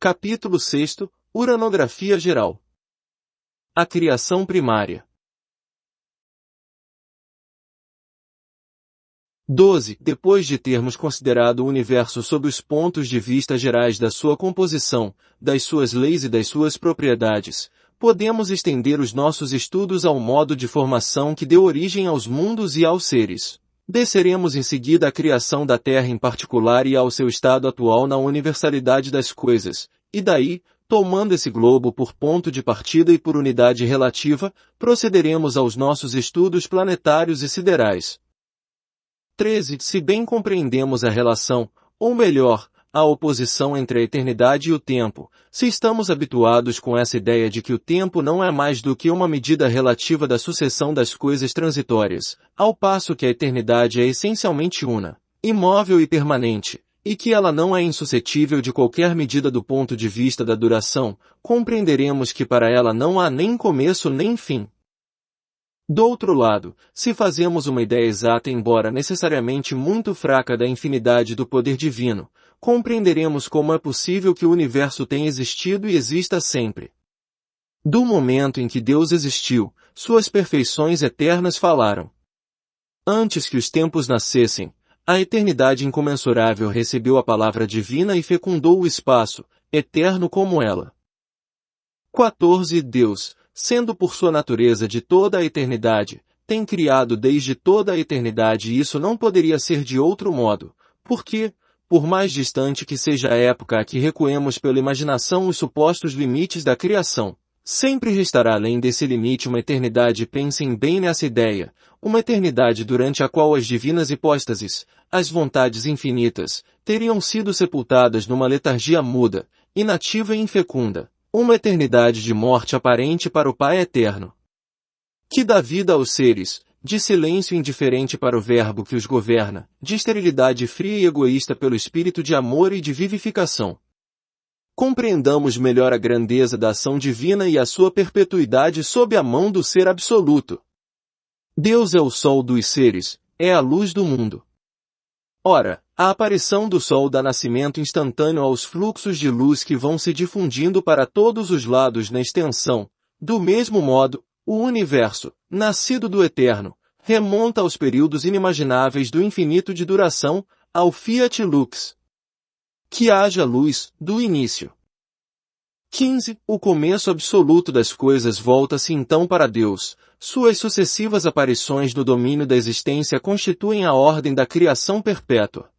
Capítulo 6. Uranografia geral. A criação primária. 12. Depois de termos considerado o universo sob os pontos de vista gerais da sua composição, das suas leis e das suas propriedades, podemos estender os nossos estudos ao modo de formação que deu origem aos mundos e aos seres. Desceremos em seguida à criação da Terra em particular e ao seu estado atual na universalidade das coisas, e daí, tomando esse globo por ponto de partida e por unidade relativa, procederemos aos nossos estudos planetários e siderais. 13. Se bem compreendemos a relação, ou melhor, a oposição entre a eternidade e o tempo, se estamos habituados com essa ideia de que o tempo não é mais do que uma medida relativa da sucessão das coisas transitórias, ao passo que a eternidade é essencialmente una, imóvel e permanente, e que ela não é insuscetível de qualquer medida do ponto de vista da duração, compreenderemos que para ela não há nem começo nem fim. Do outro lado, se fazemos uma ideia exata embora necessariamente muito fraca da infinidade do poder divino, compreenderemos como é possível que o universo tenha existido e exista sempre. Do momento em que Deus existiu, suas perfeições eternas falaram. Antes que os tempos nascessem, a eternidade incomensurável recebeu a palavra divina e fecundou o espaço, eterno como ela. 14. Deus, sendo por sua natureza de toda a eternidade, tem criado desde toda a eternidade e isso não poderia ser de outro modo, porque, por mais distante que seja a época a que recuemos pela imaginação os supostos limites da criação, sempre restará além desse limite uma eternidade. Pensem bem nessa ideia, uma eternidade durante a qual as divinas hipóstases, as vontades infinitas, teriam sido sepultadas numa letargia muda, inativa e infecunda. Uma eternidade de morte aparente para o Pai eterno, que dá vida aos seres, de silêncio indiferente para o Verbo que os governa, de esterilidade fria e egoísta pelo espírito de amor e de vivificação. Compreendamos melhor a grandeza da ação divina e a sua perpetuidade sob a mão do Ser Absoluto. Deus é o Sol dos seres, é a luz do mundo. Ora, a aparição do Sol dá nascimento instantâneo aos fluxos de luz que vão se difundindo para todos os lados na extensão. Do mesmo modo, o universo, nascido do eterno, remonta aos períodos inimagináveis do infinito de duração, ao Fiat Lux. Que haja luz, do início. 15. O começo absoluto das coisas volta-se então para Deus. Suas sucessivas aparições no domínio da existência constituem a ordem da criação perpétua.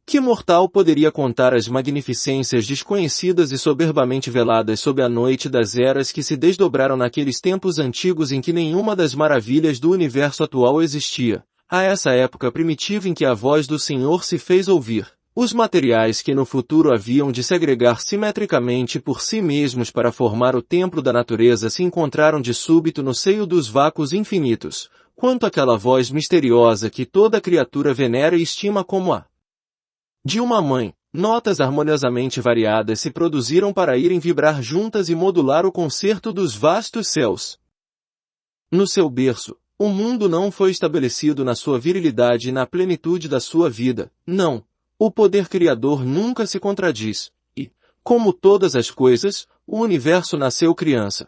Que mortal poderia contar as magnificências desconhecidas e soberbamente veladas sob a noite das eras que se desdobraram naqueles tempos antigos em que nenhuma das maravilhas do universo atual existia, a essa época primitiva em que a voz do Senhor se fez ouvir? Os materiais que no futuro haviam de se agregar simetricamente por si mesmos para formar o templo da natureza se encontraram de súbito no seio dos vácuos infinitos, quanto àquela voz misteriosa que toda criatura venera e estima como a de uma mãe, notas harmoniosamente variadas se produziram para irem vibrar juntas e modular o concerto dos vastos céus. No seu berço, o mundo não foi estabelecido na sua virilidade e na plenitude da sua vida, não. O poder criador nunca se contradiz, e, como todas as coisas, o universo nasceu criança.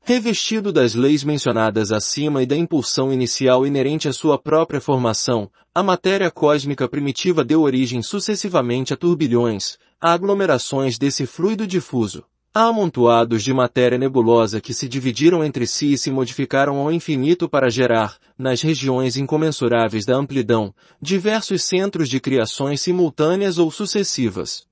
Revestido das leis mencionadas acima e da impulsão inicial inerente à sua própria formação, a matéria cósmica primitiva deu origem sucessivamente a turbilhões, a aglomerações desse fluido difuso, a amontoados de matéria nebulosa que se dividiram entre si e se modificaram ao infinito para gerar, nas regiões incomensuráveis da amplidão, diversos centros de criações simultâneas ou sucessivas.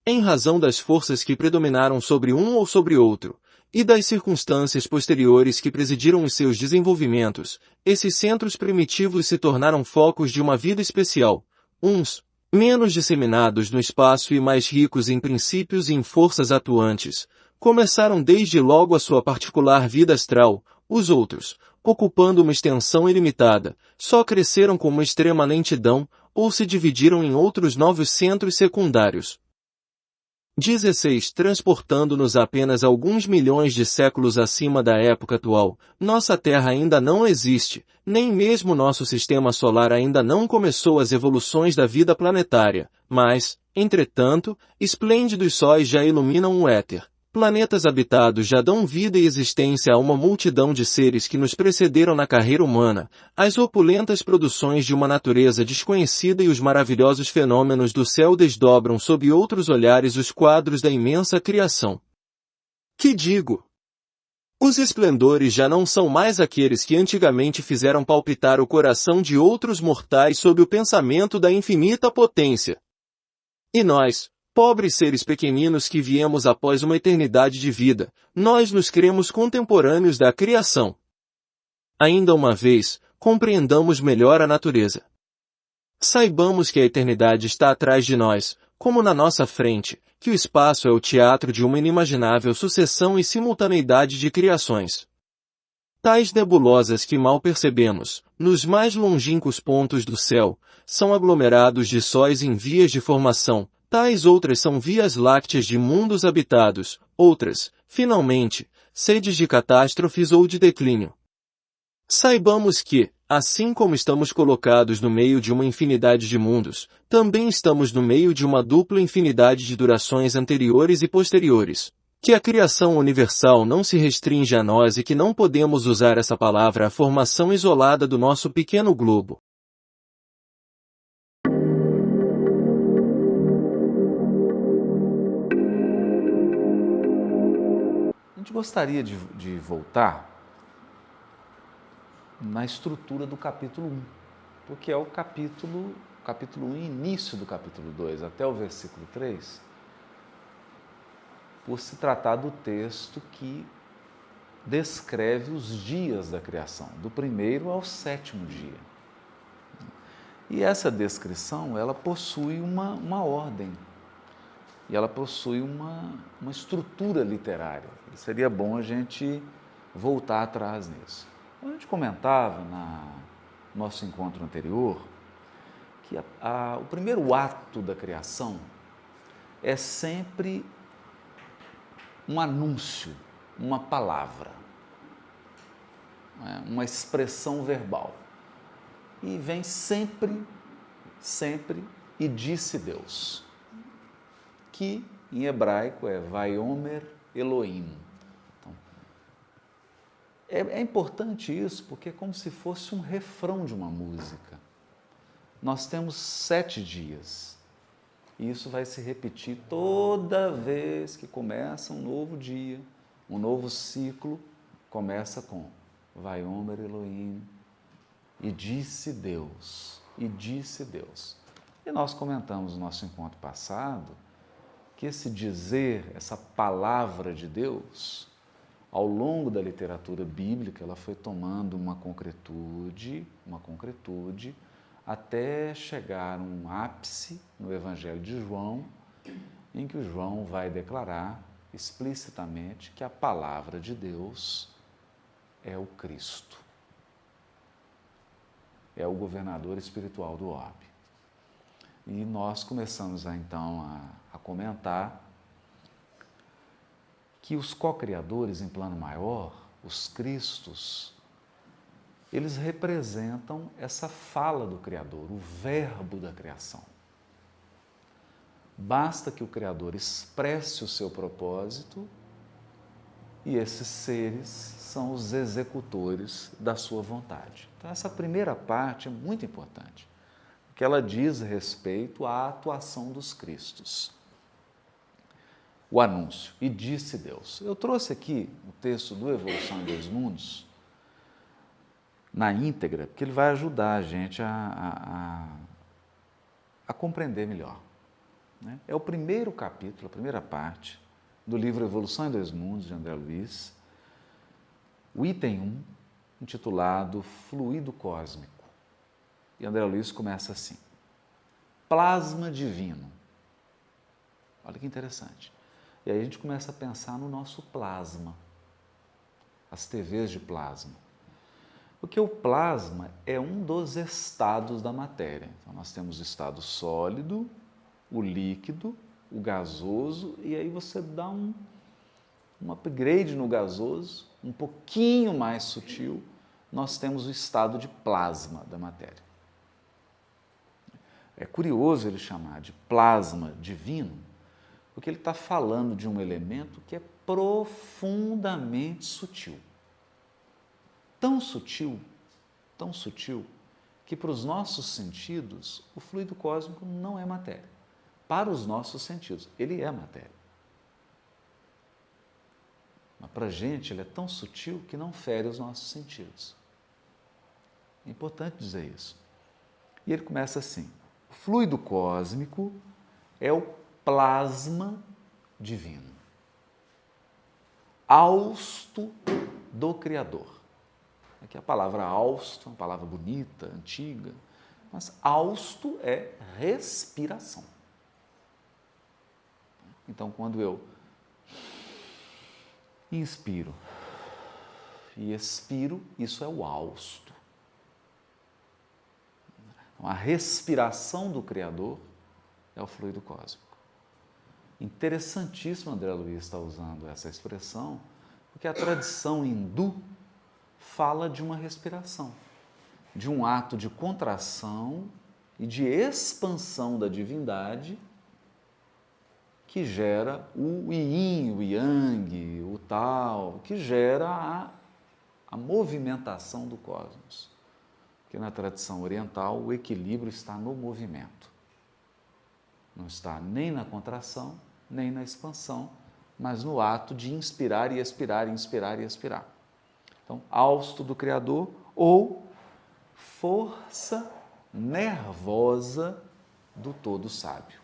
Em razão das forças que predominaram sobre um ou sobre outro, e das circunstâncias posteriores que presidiram os seus desenvolvimentos, esses centros primitivos se tornaram focos de uma vida especial, uns menos disseminados no espaço e mais ricos em princípios e em forças atuantes, começaram desde logo a sua particular vida astral, os outros, ocupando uma extensão ilimitada, só cresceram com uma extrema lentidão, ou se dividiram em outros novos centros secundários. 16. Transportando-nos apenas alguns milhões de séculos acima da época atual, nossa Terra ainda não existe, nem mesmo nosso sistema solar ainda não começou as evoluções da vida planetária, mas, Entretanto, esplêndidos sóis já iluminam o éter. Planetas habitados já dão vida e existência a uma multidão de seres que nos precederam na carreira humana, as opulentas produções de uma natureza desconhecida e os maravilhosos fenômenos do céu desdobram sob outros olhares os quadros da imensa criação. Que digo? Os esplendores já não são mais aqueles que antigamente fizeram palpitar o coração de outros mortais sob o pensamento da infinita potência. E nós, pobres seres pequeninos que viemos após uma eternidade de vida, nós nos cremos contemporâneos da criação. Ainda uma vez, compreendamos melhor a natureza. Saibamos que a eternidade está atrás de nós, como na nossa frente, que o espaço é o teatro de uma inimaginável sucessão e simultaneidade de criações. Tais nebulosas que mal percebemos, nos mais longínquos pontos do céu, são aglomerados de sóis em vias de formação, tais outras são vias lácteas de mundos habitados, outras, finalmente, sedes de catástrofes ou de declínio. Saibamos que, assim como estamos colocados no meio de uma infinidade de mundos, também estamos no meio de uma dupla infinidade de durações anteriores e posteriores. Que a criação universal não se restringe a nós e que não podemos usar essa palavra à formação isolada do nosso pequeno globo. A gente gostaria de voltar na estrutura do capítulo 1, porque é o capítulo 1, início do capítulo 2, até o versículo 3, por se tratar do texto que descreve os dias da criação, do primeiro ao sétimo dia. E essa descrição, ela possui uma ordem, e ela possui uma estrutura literária. E seria bom a gente voltar atrás nisso. A gente comentava no nosso encontro anterior que o primeiro ato da criação é sempre um anúncio, uma palavra, uma expressão verbal. E vem sempre, e disse Deus, que em hebraico é Vaiomer Elohim. Então, é importante isso porque é como se fosse um refrão de uma música. Nós temos 7 dias. E isso vai se repetir toda vez que começa um novo dia, um novo ciclo, começa com Vaiomer Elohim, e disse Deus, e disse Deus. E nós comentamos no nosso encontro passado que esse dizer, essa palavra de Deus, ao longo da literatura bíblica, ela foi tomando uma concretude, até chegar a um ápice no Evangelho de João, em que o João vai declarar explicitamente que a palavra de Deus é o Cristo, é o governador espiritual do orbe. E nós começamos então a comentar que os co-criadores em plano maior, os Cristos, eles representam essa fala do Criador, o verbo da criação. Basta que o Criador expresse o seu propósito e esses seres são os executores da sua vontade. Então, essa primeira parte é muito importante, porque ela diz respeito à atuação dos Cristos. O anúncio, e disse Deus. Eu trouxe aqui o texto do Evolução em Dois Mundos, na íntegra, porque ele vai ajudar a gente a compreender melhor. É o primeiro capítulo, a primeira parte do livro Evolução em Dois Mundos, de André Luiz, o item 1, intitulado Fluido Cósmico. E André Luiz começa assim: plasma divino. Olha que interessante. E aí a gente começa a pensar no nosso plasma, as TVs de plasma. Porque o plasma é um dos estados da matéria. Então, nós temos o estado sólido, o líquido, o gasoso, e aí você dá um upgrade no gasoso, um pouquinho mais sutil, nós temos o estado de plasma da matéria. É curioso ele chamar de plasma divino, porque ele está falando de um elemento que é profundamente sutil. Tão sutil, que para os nossos sentidos, o fluido cósmico não é matéria. Para os nossos sentidos, ele é matéria. Mas para a gente, ele é tão sutil que não fere os nossos sentidos. É importante dizer isso. E ele começa assim: o fluido cósmico é o plasma divino, hausto do Criador. Aqui a palavra hausto é uma palavra bonita, antiga, mas hausto é respiração. Então, quando eu inspiro e expiro, isso é o hausto. Então, a respiração do Criador é o fluido cósmico. Interessantíssimo André Luiz está usando essa expressão, porque a tradição hindu fala de uma respiração, de um ato de contração e de expansão da divindade que gera o yin, o yang, o tal, que gera a movimentação do cosmos. Porque na tradição oriental o equilíbrio está no movimento. Não está nem na contração, nem na expansão, mas no ato de inspirar e expirar, inspirar e expirar. Então, hausto do Criador ou força nervosa do todo sábio.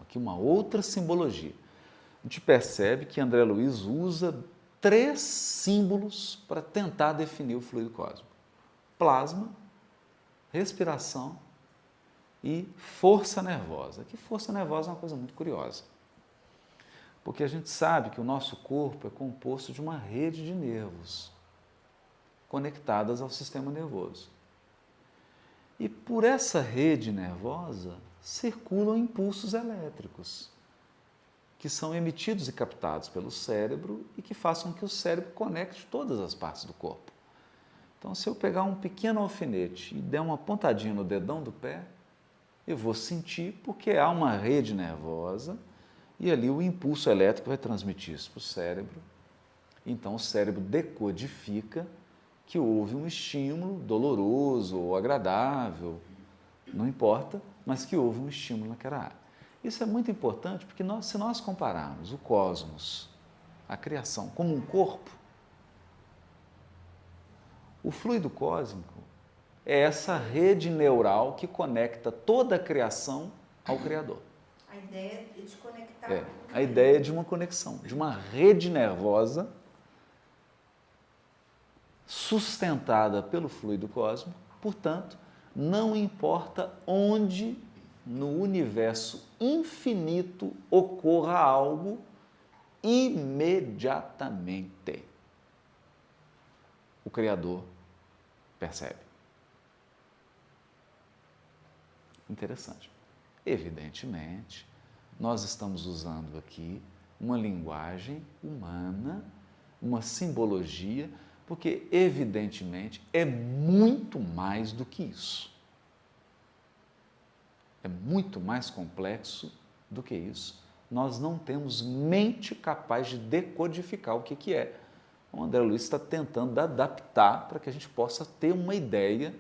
Aqui uma outra simbologia. A gente percebe que André Luiz usa 3 símbolos para tentar definir o fluido cósmico: plasma, respiração e força nervosa. Que força nervosa é uma coisa muito curiosa, porque a gente sabe que o nosso corpo é composto de uma rede de nervos conectadas ao sistema nervoso. E por essa rede nervosa circulam impulsos elétricos, que são emitidos e captados pelo cérebro e que façam com que o cérebro conecte todas as partes do corpo. Então, se eu pegar um pequeno alfinete e der uma pontadinha no dedão do pé, eu vou sentir, porque há uma rede nervosa e ali o impulso elétrico vai transmitir isso para o cérebro. Então, o cérebro decodifica que houve um estímulo doloroso ou agradável, não importa, mas que houve um estímulo naquela área. Isso é muito importante porque se nós compararmos o cosmos, a criação, como um corpo, o fluido cósmico é essa rede neural que conecta toda a criação ao Criador. A ideia é de conectar. A ideia é de uma conexão, de uma rede nervosa sustentada pelo fluido cósmico. Portanto, não importa onde no universo infinito ocorra algo, imediatamente o Criador percebe. Interessante. Evidentemente, nós estamos usando aqui uma linguagem humana, uma simbologia, porque, evidentemente, é muito mais do que isso. É muito mais complexo do que isso. Nós não temos mente capaz de decodificar o que é. O André Luiz está tentando adaptar para que a gente possa ter uma ideia,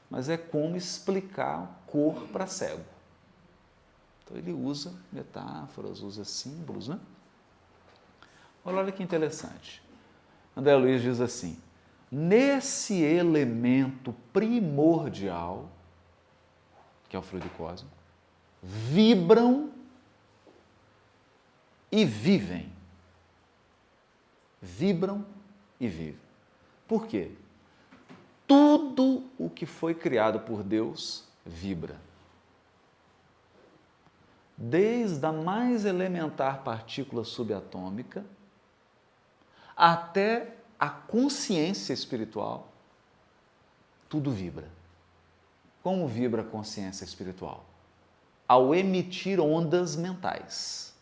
mas é como explicar cor para cego. Então, ele usa metáforas, usa símbolos, né? Olha que interessante. André Luiz diz assim: nesse elemento primordial, que é o fluido cósmico, vibram e vivem. Vibram e vivem. Por quê? Tudo o que foi criado por Deus vibra. Desde a mais elementar partícula subatômica até a consciência espiritual, tudo vibra. Como vibra a consciência espiritual? Ao emitir ondas mentais.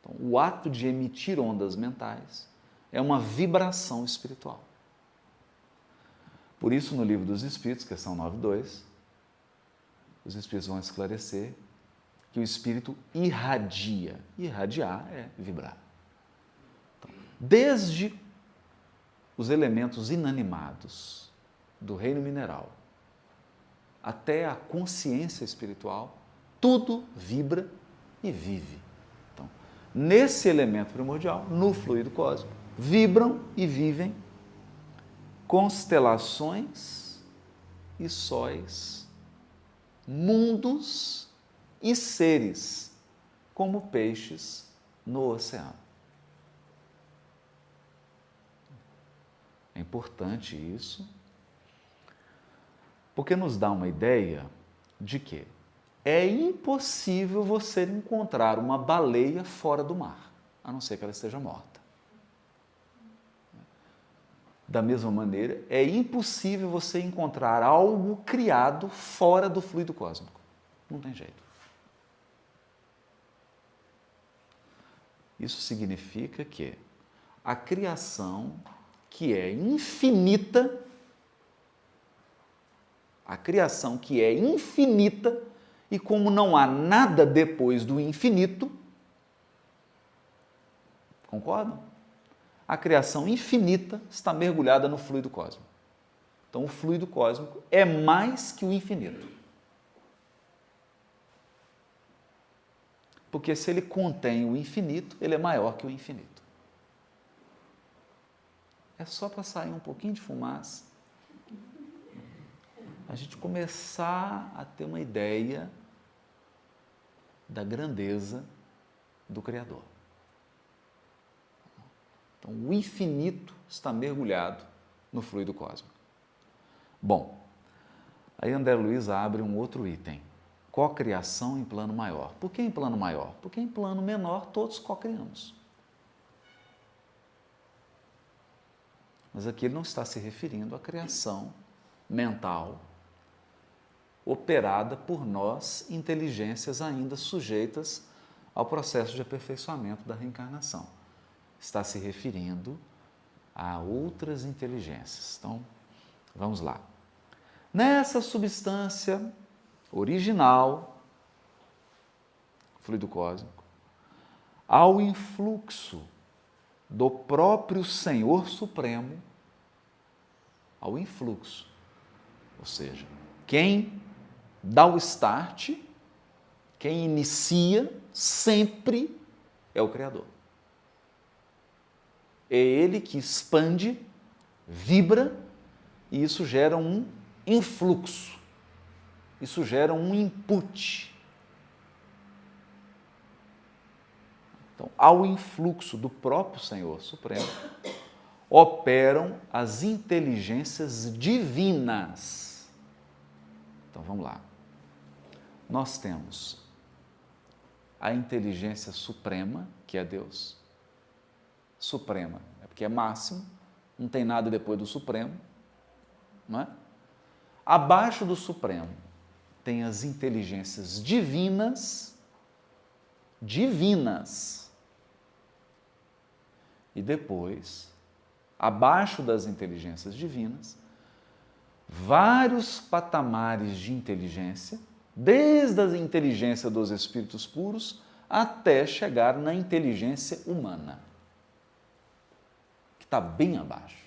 Então, o ato de emitir ondas mentais é uma vibração espiritual. Por isso, no Livro dos Espíritos, questão 9.2, os Espíritos vão esclarecer que o Espírito irradia. Irradiar é vibrar. Então, desde os elementos inanimados do reino mineral até a consciência espiritual, tudo vibra e vive. Então, nesse elemento primordial, no fluido cósmico, vibram e vivem constelações e sóis, mundos e seres, como peixes no oceano. É importante isso, porque nos dá uma ideia de que é impossível você encontrar uma baleia fora do mar, a não ser que ela esteja morta. Da mesma maneira, é impossível você encontrar algo criado fora do fluido cósmico. Não tem jeito. Isso significa que a criação, que é infinita, e como não há nada depois do infinito, concordam? A criação infinita está mergulhada no fluido cósmico. Então, o fluido cósmico é mais que o infinito. Porque se ele contém o infinito, ele é maior que o infinito. É só para sair um pouquinho de fumaça, a gente começar a ter uma ideia da grandeza do Criador. Então, o infinito está mergulhado no fluido cósmico. Bom, aí André Luiz abre um outro item. Cocriação em plano maior. Por que em plano maior? Porque em plano menor todos cocriamos. Mas aqui ele não está se referindo à criação mental operada por nós, inteligências ainda sujeitas ao processo de aperfeiçoamento da reencarnação. Está se referindo a outras inteligências. Então, vamos lá. Nessa substância original, fluido cósmico, ao influxo do próprio Senhor Supremo, ao influxo, ou seja, quem dá o start, quem inicia, sempre é o Criador. É Ele que expande, vibra, e isso gera um influxo. Isso gera um input. Então, ao influxo do próprio Senhor Supremo, operam as inteligências divinas. Então, vamos lá. Nós temos a inteligência suprema, que é Deus. Suprema, é porque é máximo, não tem nada depois do Supremo, não é? Abaixo do Supremo tem as inteligências divinas, e depois, abaixo das inteligências divinas, vários patamares de inteligência, desde a inteligência dos espíritos puros até chegar na inteligência humana, que está bem abaixo.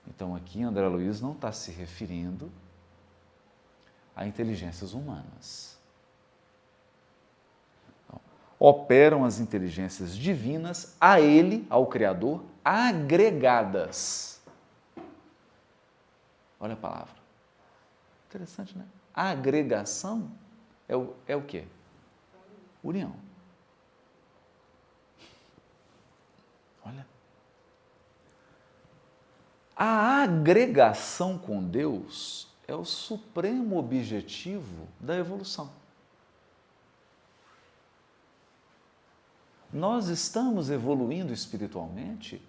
Então, aqui André Luiz não está se referindo a inteligências humanas. Então, operam as inteligências divinas a ele, ao Criador, agregadas. Olha a palavra. Interessante, né? A agregação é o quê? União. Olha. A agregação com Deus é o supremo objetivo da evolução. Nós estamos evoluindo espiritualmente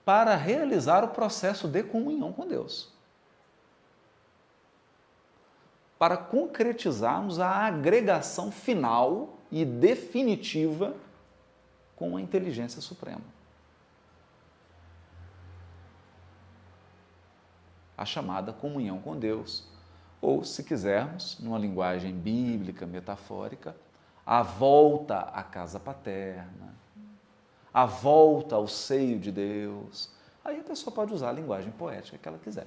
para realizar o processo de comunhão com Deus. Para concretizarmos a agregação final e definitiva com a inteligência suprema. a chamada comunhão com Deus, ou, se quisermos, numa linguagem bíblica, metafórica, a volta à casa paterna, a volta ao seio de Deus. Aí a pessoa pode usar a linguagem poética que ela quiser.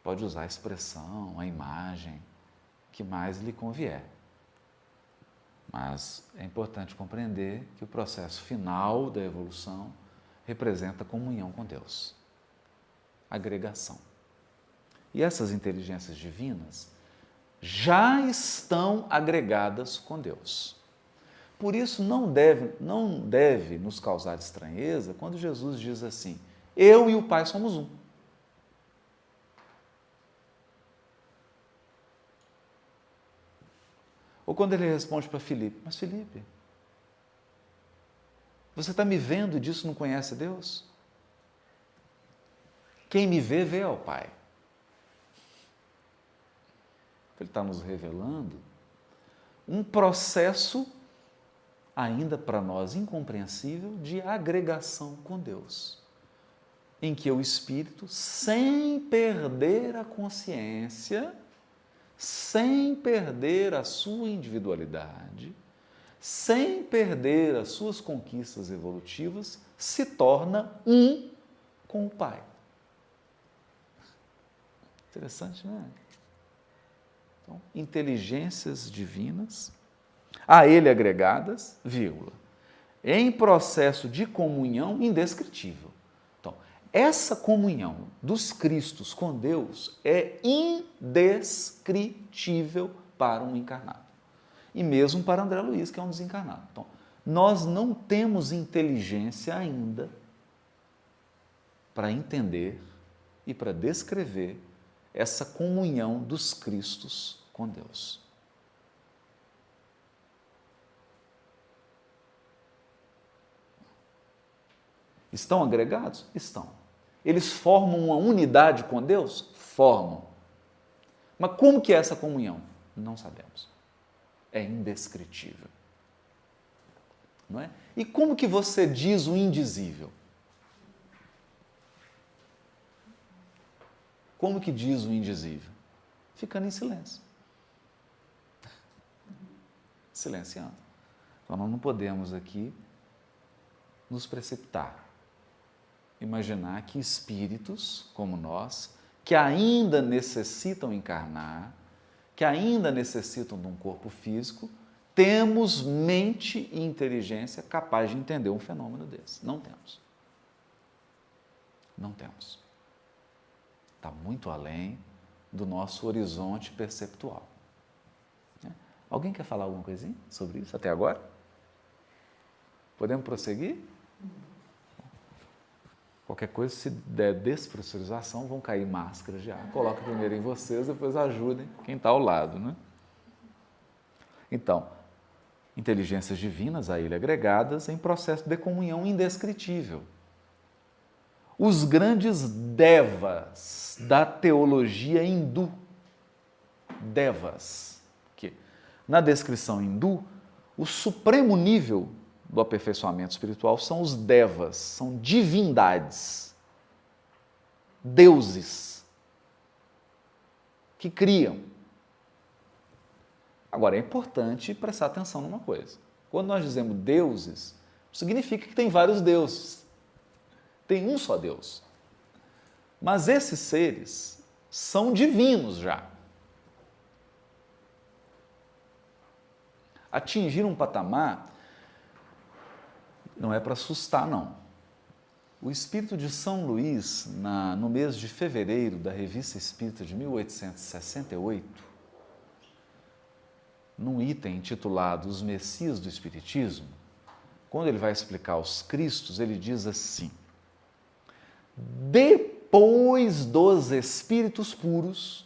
Pode usar a expressão, a imagem que mais lhe convier. Mas é importante compreender que o processo final da evolução representa a comunhão com Deus, agregação. E essas inteligências divinas já estão agregadas com Deus. Por isso não deve nos causar estranheza quando Jesus diz assim: eu e o Pai somos um. Ou quando ele responde para Filipe: mas Filipe, você está me vendo e disso não conhece Deus? Quem me vê, vê ao Pai. Ele está nos revelando um processo, ainda para nós incompreensível, de agregação com Deus, em que o Espírito, sem perder a consciência, sem perder a sua individualidade, sem perder as suas conquistas evolutivas, se torna um com o Pai. Interessante, não é? Então, inteligências divinas, a ele agregadas, vírgula, em processo de comunhão indescritível. Então, essa comunhão dos Cristos com Deus é indescritível para um encarnado. E mesmo para André Luiz, que é um desencarnado. Então, nós não temos inteligência ainda para entender e para descrever essa comunhão dos Cristos com Deus. Estão agregados? Estão. Eles formam uma unidade com Deus? Formam. Mas como que é essa comunhão? Não sabemos. É indescritível. Não é? E como que você diz o indizível? Como que diz o indizível? Ficando em silêncio. Silenciando. Então, nós não podemos aqui nos precipitar. Imaginar que espíritos como nós, que ainda necessitam encarnar, que ainda necessitam de um corpo físico, temos mente e inteligência capaz de entender um fenômeno desse. Não temos. Não temos. Está muito além do nosso horizonte perceptual. Alguém quer falar alguma coisinha sobre isso até agora? Podemos prosseguir? Qualquer coisa, se der despressurização, vão cair máscaras de ar. Coloca primeiro em vocês, depois ajudem quem está ao lado, né? Então, inteligências divinas a ele agregadas em processo de comunhão indescritível. Os grandes devas da teologia hindu. Devas. Que, na descrição hindu, o supremo nível do aperfeiçoamento espiritual são os devas, são divindades, deuses, que criam. Agora, é importante prestar atenção numa coisa. Quando nós dizemos deuses, significa que tem vários deuses. Tem um só Deus. Mas esses seres são divinos já. Atingir um patamar não é para assustar, não. O espírito de São Luís, no mês de fevereiro da Revista Espírita de 1868, num item intitulado Os Messias do Espiritismo, quando ele vai explicar os Cristos, ele diz assim: depois dos espíritos puros,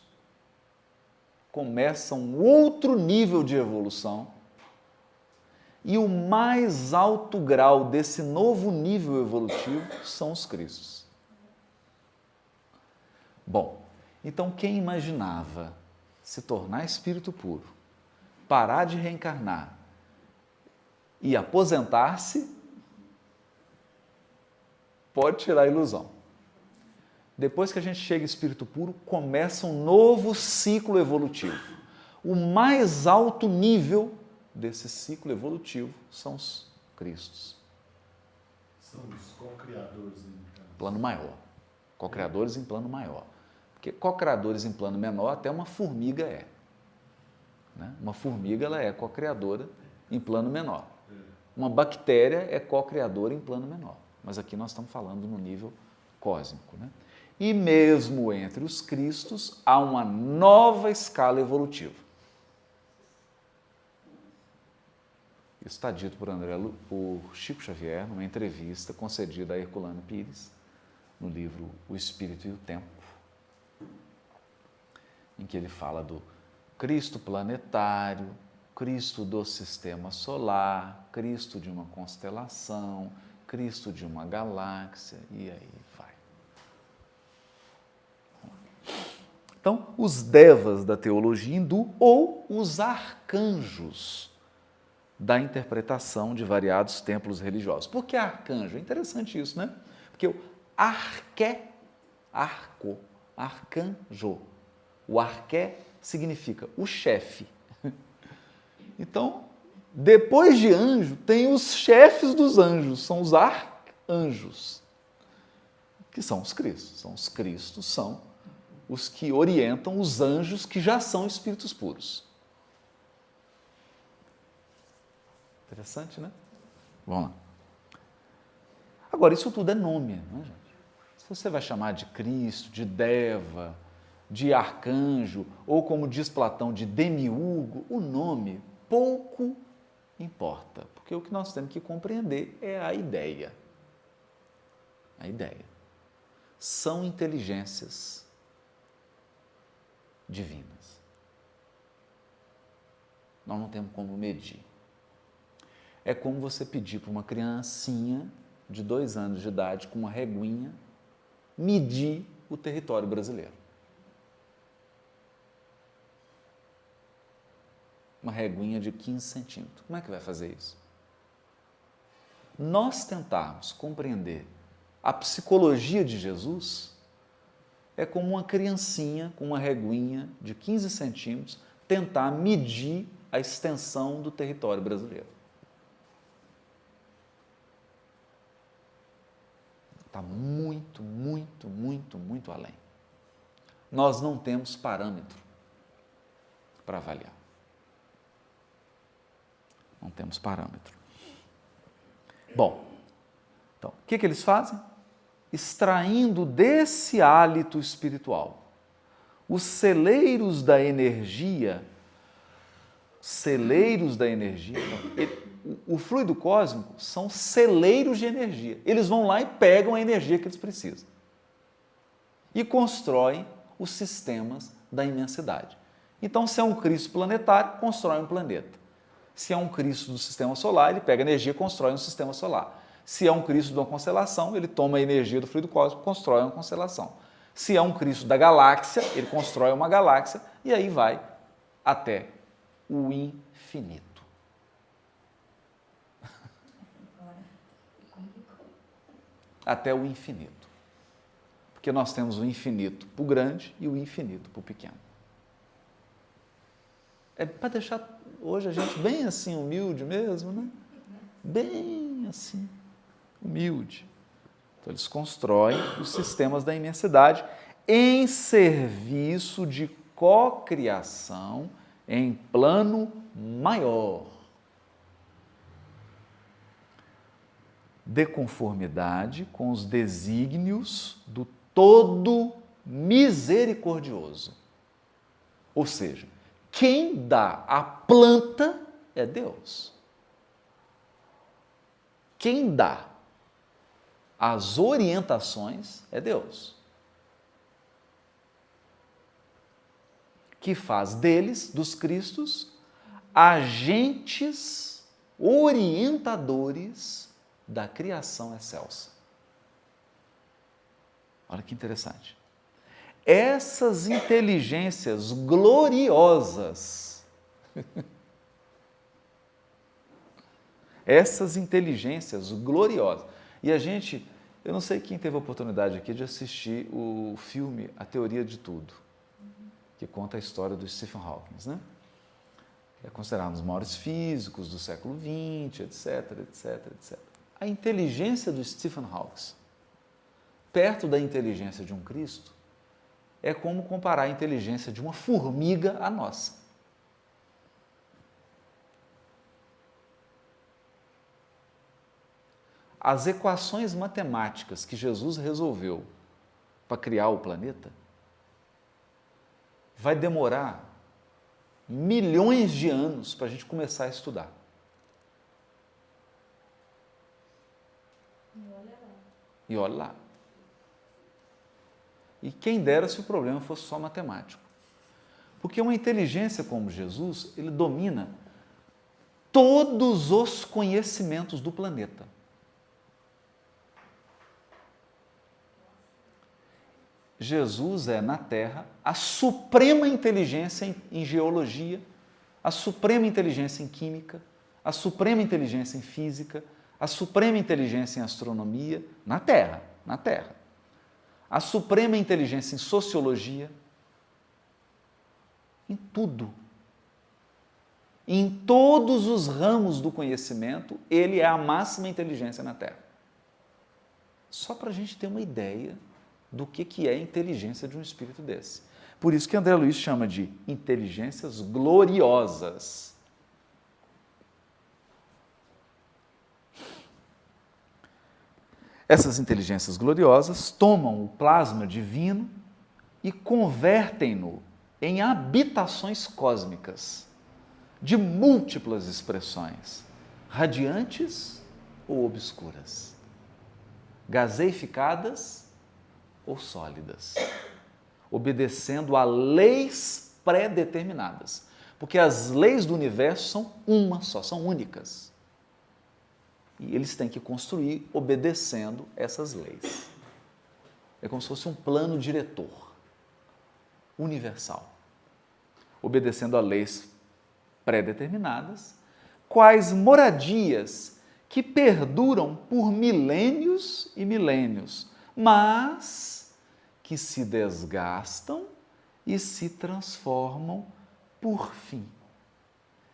começa um outro nível de evolução, e o mais alto grau desse novo nível evolutivo são os Cristos. Bom, então quem imaginava se tornar espírito puro, parar de reencarnar e aposentar-se, pode tirar a ilusão. Depois que a gente chega em espírito puro, começa um novo ciclo evolutivo. O mais alto nível desse ciclo evolutivo são os Cristos. São os co-criadores em Plano maior. Co-criadores em plano maior. Porque co-criadores em plano menor, até uma formiga é. Né? Uma formiga ela é co-criadora em plano menor. Uma bactéria é co-criadora em plano menor. Mas aqui nós estamos falando no nível cósmico. Né? E mesmo entre os Cristos, há uma nova escala evolutiva. Isso está dito por Chico Xavier, numa entrevista concedida a Herculano Pires, no livro O Espírito e o Tempo, em que ele fala do Cristo planetário, Cristo do sistema solar, Cristo de uma constelação, Cristo de uma galáxia, e aí vai. Então, os devas da teologia hindu ou os arcanjos da interpretação de variados templos religiosos. Por que arcanjo? É interessante isso, né? Porque o arcanjo. O arqué significa o chefe. Então, depois de anjo, tem os chefes dos anjos, são os arcanjos, que são os Cristos. São os Cristos, são os que orientam os anjos que já são espíritos puros. Interessante, né? Vamos lá. Agora, isso tudo é nome, não é, gente? Se você vai chamar de Cristo, de Deva, de arcanjo, ou como diz Platão, de demiurgo, o nome pouco importa, porque o que nós temos que compreender é a ideia. A ideia. São inteligências divinas. Nós não temos como medir. É como você pedir para uma criancinha de 2 anos de idade, com uma reguinha, medir o território brasileiro. Uma reguinha de 15 centímetros. Como é que vai fazer isso? Nós tentarmos compreender a psicologia de Jesus é como uma criancinha com uma reguinha de 15 centímetros tentar medir a extensão do território brasileiro. Está muito, muito, muito, muito além. Nós não temos parâmetro para avaliar. Não temos parâmetro. Bom, então, o que eles fazem? Extraindo desse hálito espiritual os celeiros da energia, o fluido cósmico são celeiros de energia. Eles vão lá e pegam a energia que eles precisam e constroem os sistemas da imensidade. Então, se é um Cristo planetário, constrói um planeta. Se é um Cristo do sistema solar, ele pega a energia e constrói um sistema solar. Se é um Cristo de uma constelação, ele toma a energia do fluido cósmico e constrói uma constelação. Se é um Cristo da galáxia, ele constrói uma galáxia e aí vai até o infinito. Até o infinito. Porque nós temos o infinito para o grande e o infinito para o pequeno. É para deixar hoje a gente bem assim humilde mesmo, né? Bem assim, humilde. Então eles constroem os sistemas da imensidade em serviço de cocriação em plano maior. De conformidade com os desígnios do todo misericordioso. Ou seja, quem dá a planta é Deus. Quem dá as orientações é Deus. Que faz deles, dos Cristos, agentes orientadores da criação excelsa. Olha que interessante. Essas inteligências gloriosas, e a gente Eu não sei quem teve a oportunidade aqui de assistir o filme A Teoria de Tudo, que conta a história do Stephen Hawking, né? É considerado um dos maiores físicos do século XX, etc, etc, etc. A inteligência do Stephen Hawking, perto da inteligência de um Cristo, é como comparar a inteligência de uma formiga à nossa. As equações matemáticas que Jesus resolveu para criar o planeta vai demorar milhões de anos para a gente começar a estudar. E olha lá. E quem dera se o problema fosse só matemático. Porque uma inteligência como Jesus, ele domina todos os conhecimentos do planeta. Jesus é, na Terra, a suprema inteligência em geologia, a suprema inteligência em química, a suprema inteligência em física, a suprema inteligência em astronomia, na Terra. A suprema inteligência em sociologia, em tudo. Em todos os ramos do conhecimento, ele é a máxima inteligência na Terra. Só para a gente ter uma ideia do que é a inteligência de um espírito desse. Por isso que André Luiz chama de inteligências gloriosas. Essas inteligências gloriosas tomam o plasma divino e convertem-no em habitações cósmicas de múltiplas expressões, radiantes ou obscuras, gaseificadas ou sólidas, obedecendo a leis pré-determinadas. Porque as leis do universo são uma só, são únicas. E eles têm que construir obedecendo essas leis. É como se fosse um plano diretor universal, obedecendo a leis pré-determinadas, quais moradias que perduram por milênios e milênios, mas que se desgastam e se transformam por fim,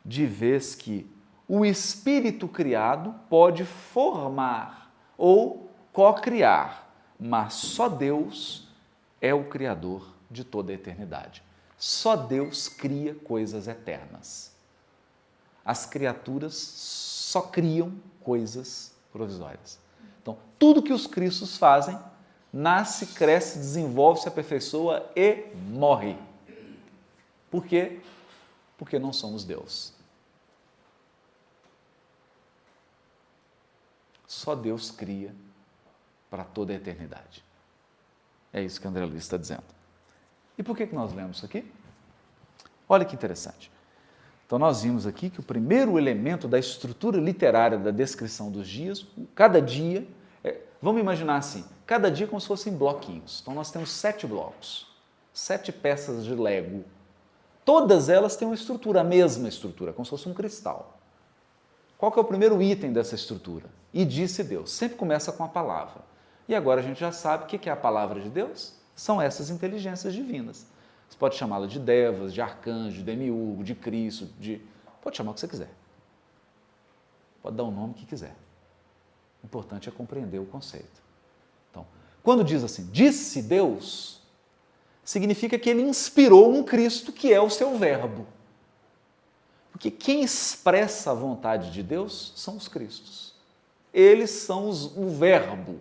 de vez que o espírito criado pode formar ou co-criar, mas só Deus é o criador de toda a eternidade. Só Deus cria coisas eternas. As criaturas só criam coisas provisórias. Então, tudo que os cristos fazem, nasce, cresce, desenvolve, se aperfeiçoa e morre. Por quê? Porque não somos Deus. Só Deus cria para toda a eternidade. É isso que André Luiz está dizendo. E por que nós lemos isso aqui? Olha que interessante. Então, nós vimos aqui que o primeiro elemento da estrutura literária da descrição dos dias, cada dia, vamos imaginar assim, cada dia como se fossem bloquinhos. Então, nós temos 7 blocos, 7 peças de Lego. Todas elas têm uma estrutura, a mesma estrutura, como se fosse um cristal. Qual que é o primeiro item dessa estrutura? E disse Deus. Sempre começa com a palavra. E agora a gente já sabe o que é a palavra de Deus? São essas inteligências divinas. Você pode chamá-la de devas, de arcanjo, de demiurgo, de Cristo, pode chamar o que você quiser. Pode dar o nome que quiser. O importante é compreender o conceito. Então, quando diz assim, disse Deus, significa que ele inspirou um Cristo que é o seu verbo. Porque quem expressa a vontade de Deus são os Cristos. Eles são o verbo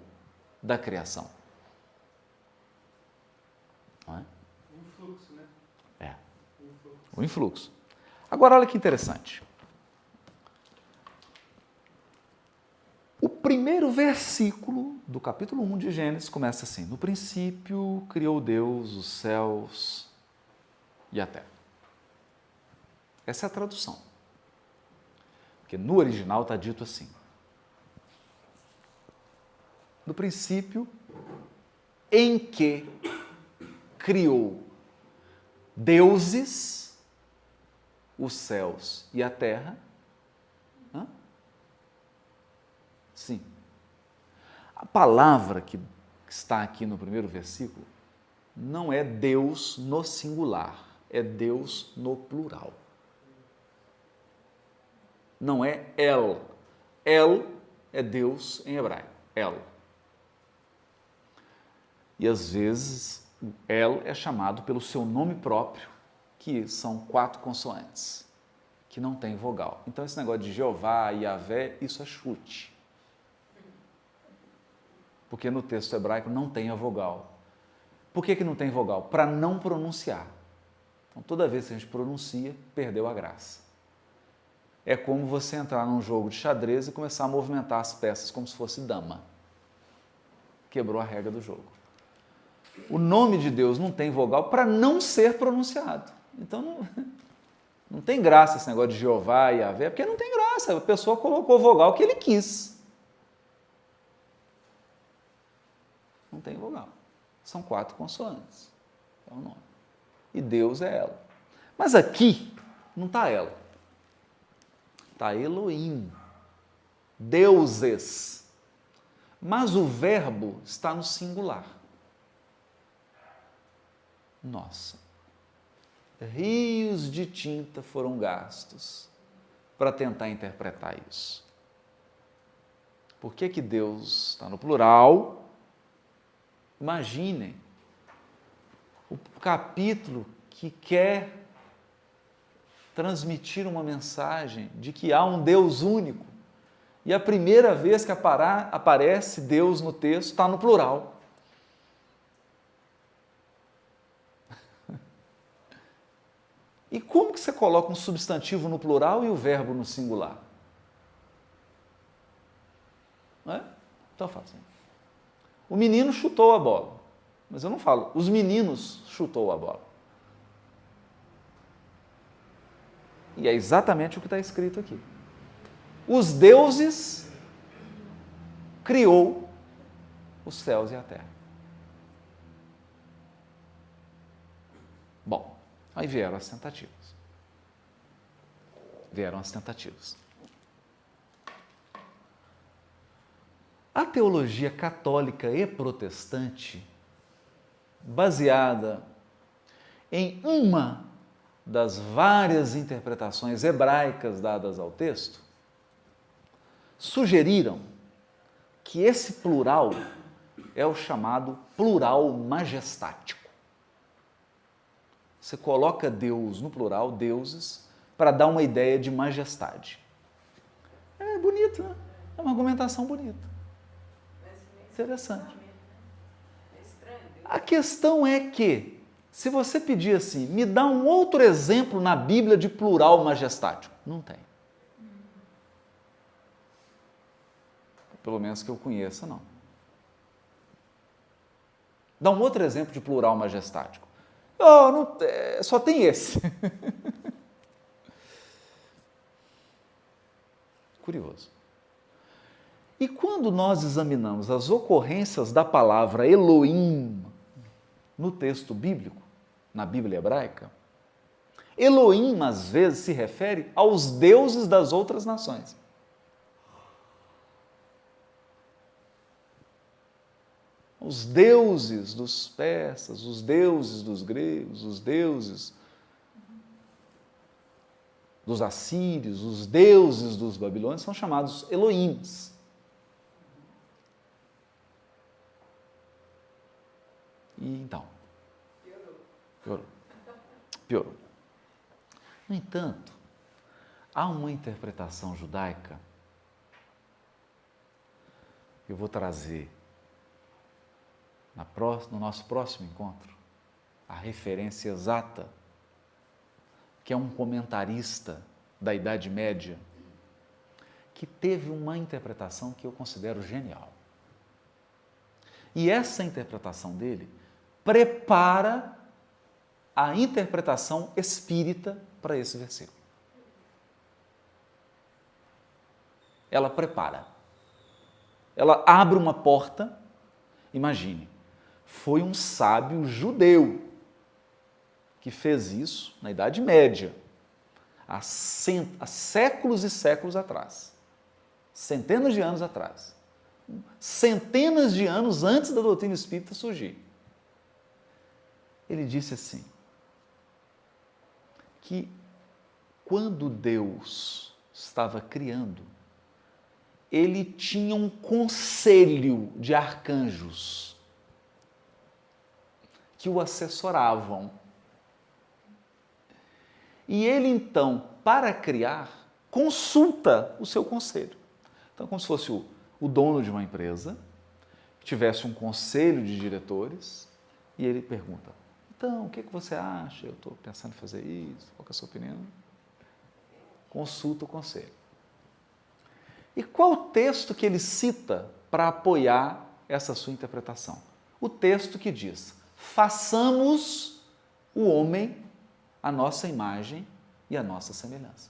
da criação. Não é? O influxo, né? É. O influxo. Agora, olha que interessante. O primeiro versículo do capítulo 1 de Gênesis começa assim: no princípio criou Deus os céus e a terra. Essa é a tradução. Porque no original está dito assim: no princípio em que criou deuses, os céus e a terra. Sim. A palavra que está aqui no primeiro versículo não é Deus no singular, é Deus no plural. Não é El. El é Deus em hebraico, El. E às vezes o El é chamado pelo seu nome próprio, que são 4 consoantes, que não tem vogal. Então esse negócio de Jeová, Yahvé, isso é chute. Porque no texto hebraico não tem a vogal. Por que não tem vogal? Para não pronunciar. Então toda vez que a gente pronuncia, perdeu a graça. É como você entrar num jogo de xadrez e começar a movimentar as peças como se fosse dama. Quebrou a regra do jogo. O nome de Deus não tem vogal para não ser pronunciado. Então não tem graça esse negócio de Jeová e Yahvé, porque não tem graça. A pessoa colocou o vogal que ele quis. Não tem vogal. São 4 consoantes. É o nome. E Deus é ela. Mas aqui não está ela. Está Elohim. Deuses. Mas o verbo está no singular. Nossa. Rios de tinta foram gastos para tentar interpretar isso. Por que Deus está no plural? Imaginem o capítulo que quer transmitir uma mensagem de que há um Deus único. E a primeira vez que aparece Deus no texto está no plural. E como que você coloca um substantivo no plural e o verbo no singular? Não é? Então fala assim. O menino chutou a bola. Mas eu não falo, os meninos chutou a bola. E é exatamente o que está escrito aqui. Os deuses criou os céus e a terra. Bom, aí vieram as tentativas. A teologia católica e protestante, baseada em uma das várias interpretações hebraicas dadas ao texto, sugeriram que esse plural é o chamado plural majestático. Você coloca Deus no plural, deuses, para dar uma ideia de majestade. É bonito, né? É uma argumentação bonita. Interessante. A questão é que, se você pedir assim, me dá um outro exemplo na Bíblia de plural majestático, não tem. Pelo menos que eu conheça, não. Dá um outro exemplo de plural majestático. Oh, não, só tem esse. Curioso. E quando nós examinamos as ocorrências da palavra Elohim no texto bíblico, na Bíblia hebraica, Elohim às vezes se refere aos deuses das outras nações. Os deuses dos persas, os deuses dos gregos, os deuses dos assírios, os deuses dos babilônios são chamados Elohims. E então? Piorou. No entanto, há uma interpretação judaica, eu vou trazer no nosso próximo encontro, a referência exata, que é um comentarista da Idade Média, que teve uma interpretação que eu considero genial. E essa interpretação dele prepara a interpretação espírita para esse versículo. Ela prepara. Ela abre uma porta. Imagine, foi um sábio judeu que fez isso na Idade Média, há séculos e séculos atrás, centenas de anos atrás. centenas de anos antes da doutrina espírita surgir. Ele disse assim, que quando Deus estava criando, ele tinha um conselho de arcanjos que o assessoravam. E ele, então, para criar, consulta o seu conselho. Então, como se fosse o dono de uma empresa, que tivesse um conselho de diretores, e ele pergunta, então, o que você acha? Eu estou pensando em fazer isso, qual é a sua opinião? Consulta o conselho. E qual o texto que ele cita para apoiar essa sua interpretação? O texto que diz, façamos o homem a nossa imagem e a nossa semelhança.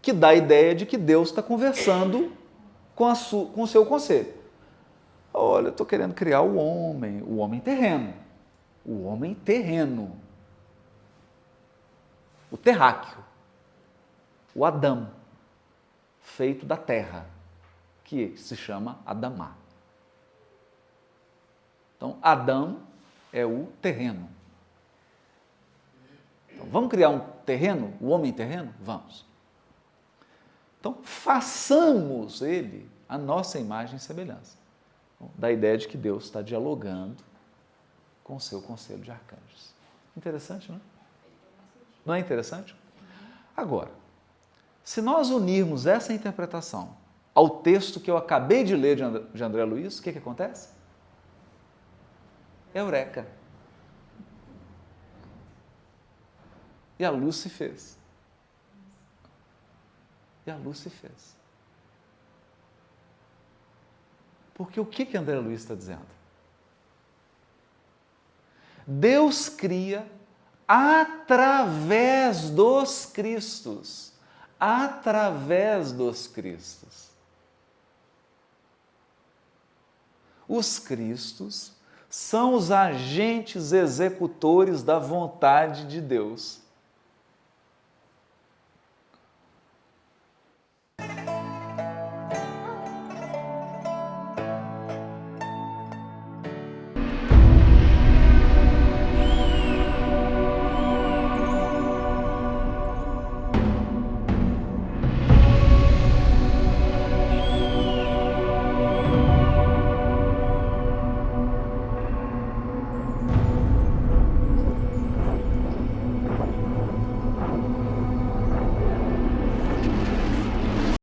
Que dá a ideia de que Deus está conversando com o seu conselho. Olha, eu estou querendo criar o homem terreno. O homem terreno. O terráqueo. O Adão, feito da terra, que se chama Adamá. Então, Adão é o terreno. Então, vamos criar um terreno, o homem terreno? Vamos. Então, façamos ele a nossa imagem e semelhança. Então, dá a ideia de que Deus está dialogando com o seu conselho de arcanjos. Interessante, não é? Não é interessante? Agora, se nós unirmos essa interpretação ao texto que eu acabei de ler de André Luiz, o que acontece? Eureka! E a luz se fez. E a luz se fez. Porque o que André Luiz está dizendo? Deus cria através dos Cristos. Através dos Cristos. Os Cristos são os agentes executores da vontade de Deus.